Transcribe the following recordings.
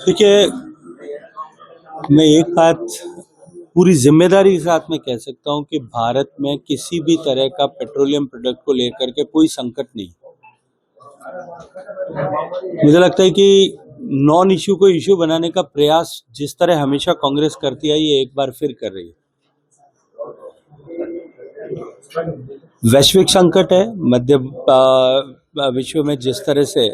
देखिए, मैं एक बात पूरी जिम्मेदारी के साथ में कह सकता हूं कि भारत में किसी भी तरह का पेट्रोलियम प्रोडक्ट को लेकर के कोई संकट नहीं। मुझे लगता है कि नॉन इश्यू को इश्यू बनाने का प्रयास जिस तरह हमेशा कांग्रेस करती आई है, एक बार फिर कर रही है। वैश्विक संकट है, मध्य विश्व में जिस तरह से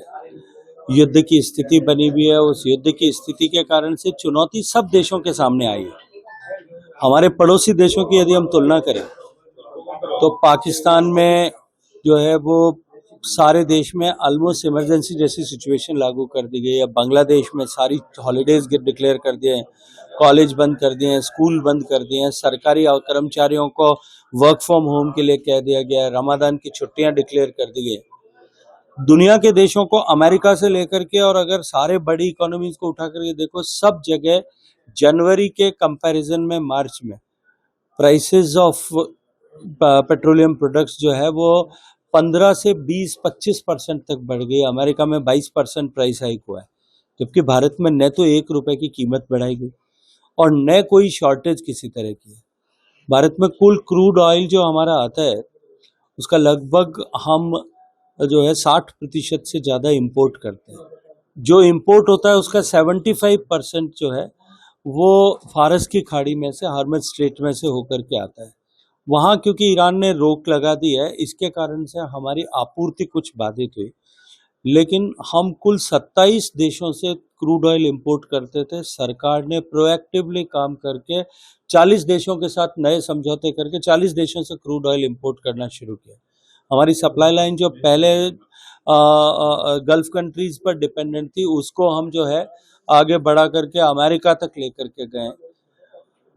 युद्ध की स्थिति बनी हुई है, उस युद्ध की स्थिति के कारण से चुनौती सब देशों के सामने आई है। हमारे पड़ोसी देशों की यदि हम तुलना करें तो पाकिस्तान में जो है वो सारे देश में ऑलमोस्ट इमरजेंसी जैसी सिचुएशन लागू कर दी गई है। बांग्लादेश में सारी हॉलीडेज डिक्लेयर कर दिए हैं, कॉलेज बंद कर दिए हैं, स्कूल बंद कर दिए हैं, सरकारी कर्मचारियों को वर्क फ्रॉम होम के लिए कह दिया गया है, रमादान की छुट्टियां डिक्लेयर कर दी गई। दुनिया के देशों को अमेरिका से लेकर के और अगर सारे बड़ी इकोनॉमीज को उठा करके देखो, सब जगह जनवरी के कंपैरिजन में मार्च में प्राइसेस ऑफ पेट्रोलियम प्रोडक्ट्स जो है वो 15 से 20-25% तक बढ़ गई। अमेरिका में 22% प्राइस हाइक हुआ है, जबकि भारत में न तो 1 रुपए की कीमत बढ़ाई गई और न कोई शॉर्टेज किसी तरह की है। भारत में कुल क्रूड ऑयल जो हमारा आता है उसका लगभग हम जो है 60% से ज़्यादा इंपोर्ट करते हैं। जो इंपोर्ट होता है उसका 75% जो है वो फारस की खाड़ी में से, हार्मज स्ट्रेट में से होकर के आता है। वहाँ क्योंकि ईरान ने रोक लगा दी है, इसके कारण से हमारी आपूर्ति कुछ बाधित हुई, लेकिन हम कुल 27 देशों से क्रूड ऑयल इंपोर्ट करते थे। सरकार ने प्रोएक्टिवली काम करके 40 देशों के साथ नए समझौते करके 40 देशों से क्रूड ऑयल इंपोर्ट करना शुरू किया। हमारी सप्लाई लाइन जो पहले गल्फ कंट्रीज पर डिपेंडेंट थी, उसको हम जो है आगे बढ़ा करके अमेरिका तक लेकर के गए।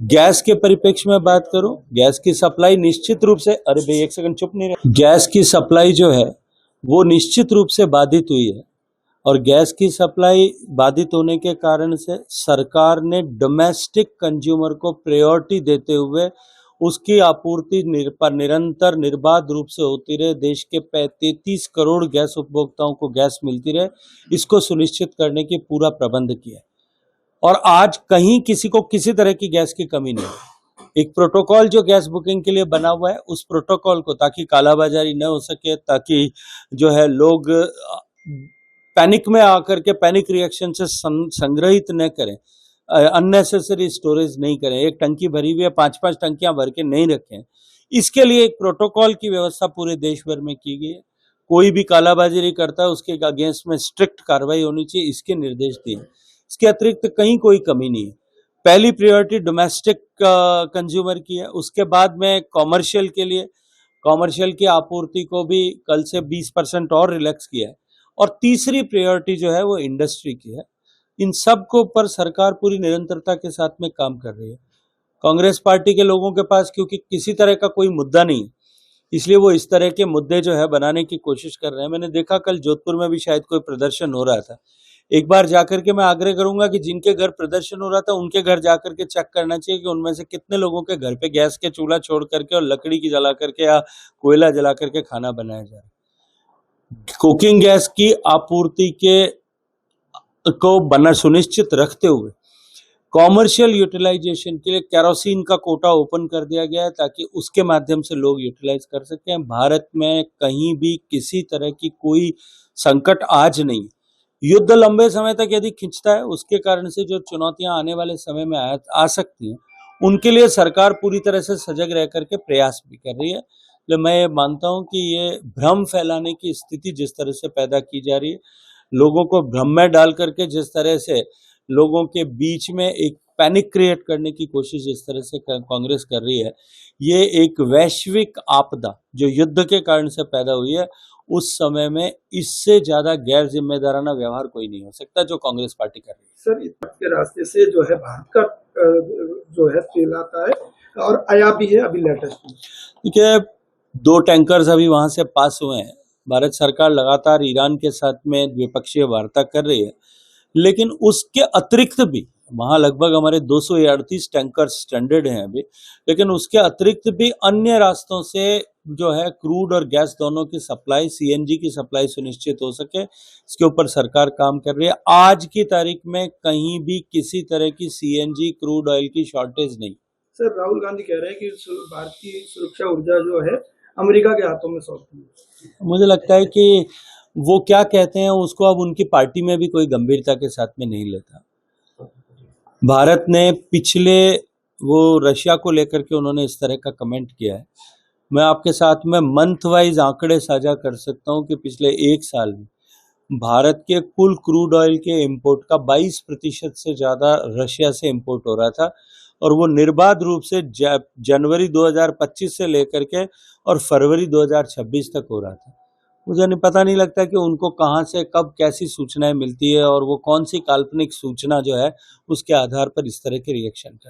गैस के परिप्रेक्ष्य में बात करूं, गैस की सप्लाई निश्चित रूप से, अरे भाई एक सेकंड चुप नहीं रहे, गैस की सप्लाई जो है वो निश्चित रूप से बाधित हुई है और गैस की सप्लाई बाधित होने के कारण से सरकार ने डोमेस्टिक कंज्यूमर को प्रायोरिटी देते हुए उसकी आपूर्ति निरंतर निर्बाध रूप से होती रहे, देश के 33 करोड़ गैस उपभोक्ताओं को गैस मिलती रहे, इसको सुनिश्चित करने की पूरा प्रबंध किया। और आज कहीं किसी को किसी तरह की गैस की कमी नहीं है। एक प्रोटोकॉल जो गैस बुकिंग के लिए बना हुआ है, उस प्रोटोकॉल को, ताकि कालाबाजारी न हो सके, ताकि जो है लोग पैनिक में आकर के पैनिक रिएक्शन से संग्रहित न करें, अननेसेसरी स्टोरेज नहीं करें, एक टंकी भरी हुई है 5-5 टंकियां भर के नहीं रखें। इसके लिए एक प्रोटोकॉल की व्यवस्था पूरे देश भर में की गई है। कोई भी कालाबाजारी करता है उसके अगेंस्ट में स्ट्रिक्ट कार्रवाई होनी चाहिए, इसके निर्देश दिए। इसके अतिरिक्त कहीं कोई कमी नहीं है। पहली प्रायोरिटी डोमेस्टिक कंज्यूमर की है, उसके बाद में कॉमर्शियल के लिए, कॉमर्शियल की आपूर्ति को भी कल से 20% और रिलैक्स किया है, और तीसरी प्रायोरिटी जो है वो इंडस्ट्री की है। इन सब को पर सरकार पूरी निरंतरता के साथ में काम कर रही है। कांग्रेस पार्टी के लोगों के पास क्योंकि किसी तरह का कोई मुद्दा नहीं है, इसलिए वो इस तरह के मुद्दे जो है बनाने की कोशिश कर रहे हैं। मैंने देखा कल जोधपुर में भी शायद कोई प्रदर्शन हो रहा था। एक बार जाकर के मैं आग्रह करूंगा कि जिनके घर प्रदर्शन हो रहा था उनके घर जाकर के चेक करना चाहिए कि उनमें से कितने लोगों के घर पे गैस के चूल्हा छोड़ करके और लकड़ी की जला करके या कोयला जला करके खाना बनाया जा रहा है। कुकिंग गैस की आपूर्ति को बना सुनिश्चित रखते हुए कॉमर्शियल यूटिलाइजेशन के लिए केरोसिन का कोटा ओपन कर दिया गया है, ताकि उसके माध्यम से लोग यूटिलाइज कर सकें। भारत में कहीं भी किसी तरह की कोई संकट आज नहीं। युद्ध लंबे समय तक यदि खिंचता है, उसके कारण से जो चुनौतियां आने वाले समय में आ सकती हैं, उनके लिए सरकार पूरी तरह से सजग रह करके प्रयास भी कर रही है। तो मैं मानता हूं कि ये भ्रम फैलाने की स्थिति जिस तरह से पैदा की जा रही है, लोगों को भ्रम में डाल करके जिस तरह से लोगों के बीच में एक पैनिक क्रिएट करने की कोशिश जिस तरह से कांग्रेस कर रही है, ये एक वैश्विक आपदा जो युद्ध के कारण से पैदा हुई है, उस समय में इससे ज्यादा गैर जिम्मेदाराना व्यवहार कोई नहीं हो सकता जो कांग्रेस पार्टी कर रही है। सर, इस के रास्ते से जो है भारत का जो है तेल आता है और आया भी है अभी लेटेस्ट। देखिए, 2 टैंकर्स अभी वहां से पास हुए हैं। भारत सरकार लगातार ईरान के साथ में द्विपक्षीय वार्ता कर रही है, लेकिन उसके अतिरिक्त भी वहाँ लगभग हमारे 238 टैंकर स्टैंडर्ड हैं अभी, लेकिन उसके अतिरिक्त भी अन्य रास्तों से जो है क्रूड और गैस दोनों की सप्लाई, सीएनजी की सप्लाई सुनिश्चित हो सके, इसके ऊपर सरकार काम कर रही है। आज की तारीख में कहीं भी किसी तरह की सीएनजी क्रूड ऑयल की शॉर्टेज नहीं। सर, राहुल गांधी कह रहे हैं कि भारतीय सुरक्षा ऊर्जा जो है अमेरिका के हाथों में सौंप दी। मुझे लगता है कि वो क्या कहते हैं उसको अब उनकी पार्टी में भी कोई गंभीरता के साथ में नहीं लेता। भारत ने पिछले वो रशिया को लेकर के उन्होंने इस तरह का कमेंट किया है। मैं आपके साथ में मंथ वाइज आंकड़े साझा कर सकता हूं कि पिछले एक साल में भारत के कुल क्रूड ऑयल के इंपोर्ट का 22% से ज़्यादा रशिया से इंपोर्ट हो रहा था, और वो निर्बाध रूप से जनवरी 2025 से लेकर के और फरवरी 2026 तक हो रहा था। मुझे पता नहीं लगता कि उनको कहाँ से कब कैसी सूचनाएं मिलती है और वो कौन सी काल्पनिक सूचना जो है उसके आधार पर इस तरह के रिएक्शन करते हैं।